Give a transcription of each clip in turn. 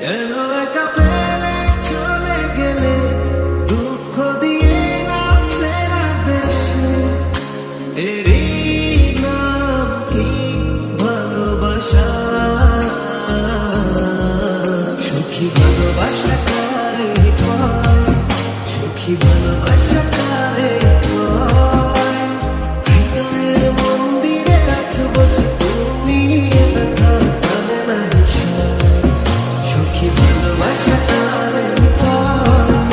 কেন একা ফেলে চলে গেলে, দুঃখ দিয়ে না ফেরা দেশে, এরই নাম কি ভালোবাসা? সুখী ভালোবাসা কারে কয়, সুখী ভালোবাসা কারে কয়? হৃদয়ের মন্দিরে আছো বসে তুমি, ব্যথা জানে না বিষয়। সুখী ভালোবাসা কারে কয়,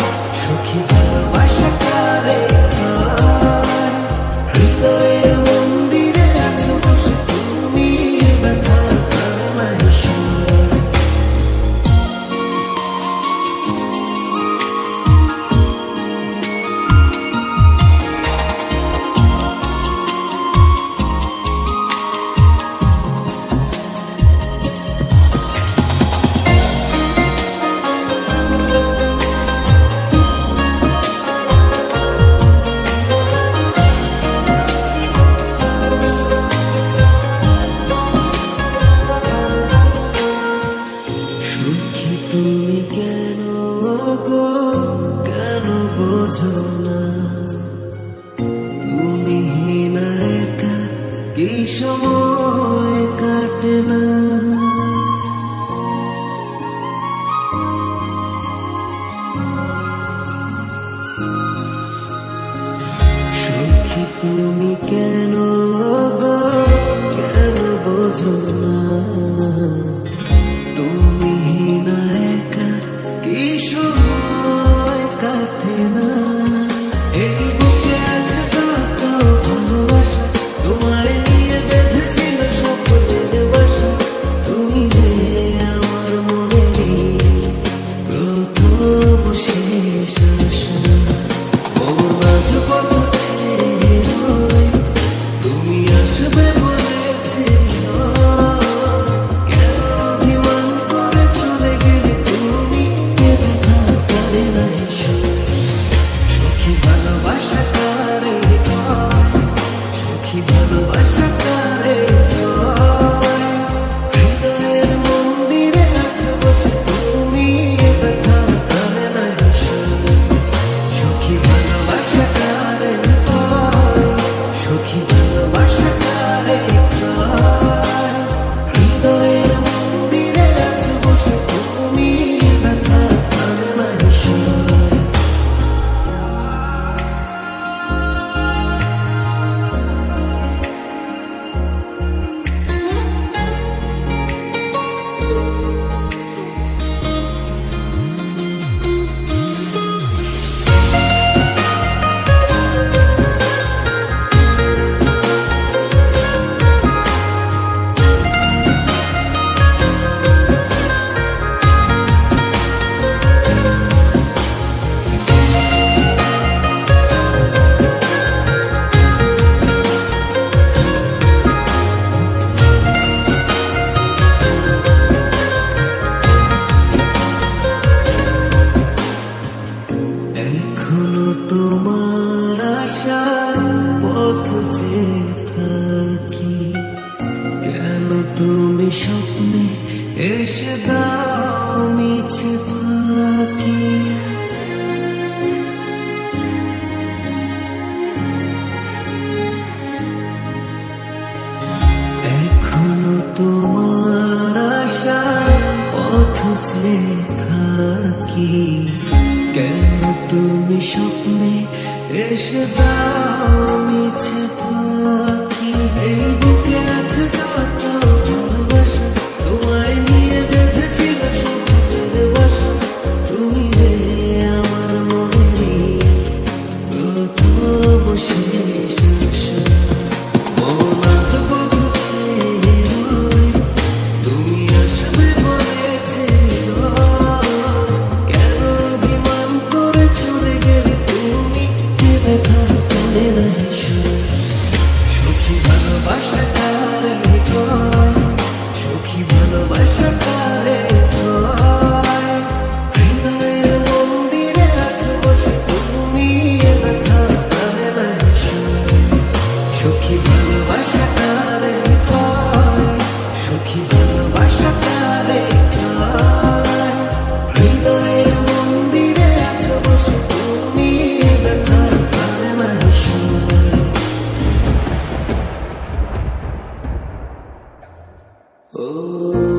সুখী ভালোবাসা কারে কয়? হৃদয়ের মন্দিরে আছো বসে তুমি, ব্যথা জানে না বিষয়। সুখী তুমি কেন গো, কেন বোঝো না? তুমি না একা কি সময় কাটে না? সুখী তুমি কেন গো, কেন বোঝো না? তুমি না একা কি সময় কাটে না? এই বুকে আছে যত ভালোবাসা, তোমায় নিয়ে বেঁধেছিল স্বপ্নের বাসা। তুমি যে আমার মনেরই প্রথম শেষ আশা। মন আজ কত ছেড়ে রয়, তুমি আসবে বলেছিল, কেন অভিমান করে চলে গেলে তুমি, এ ব্যথা জানে না ঈশ্বর। সুখী ভালোবাসা কারে কয়, সুখী ভালোবাসা কারে কয়? হৃদয়ের মন্দিরে আছো বসে তুমি, এ ব্যথা জানে না ঈশ্বর। সুখী ভালোবাসা কারে কয়, সুখী ভালোবাসা কারে কয়? হৃদয়ের মন্দিরে আছো বসে তুমি, ব্যথা জানে না ঈশ্বর। এখনো তোমার আশার পথ চেয়ে থাকি, কেন তুমি স্বপ্নে এসে দাও মিছে ফাঁকি? এখনো তোমার আশার পথ চেয়ে থাকি, কেন তুমি স্বপ্নে এসে দাও মিছে ফাঁকি? এই বুকে আছে যত ভালোবাসা, তোমায় নিয়ে বেঁধেছিল স্বপ্নের বাসা। তুমি যে আমার মনেরই প্রথম শেষ আশা। মন আজ কত ছেড়ে রয়, তুমি আসবে বলেছিল, কেন অভিমান করে চলে গেলে তুমি, এ ব্যথা জানে না ঈশ্বর। ও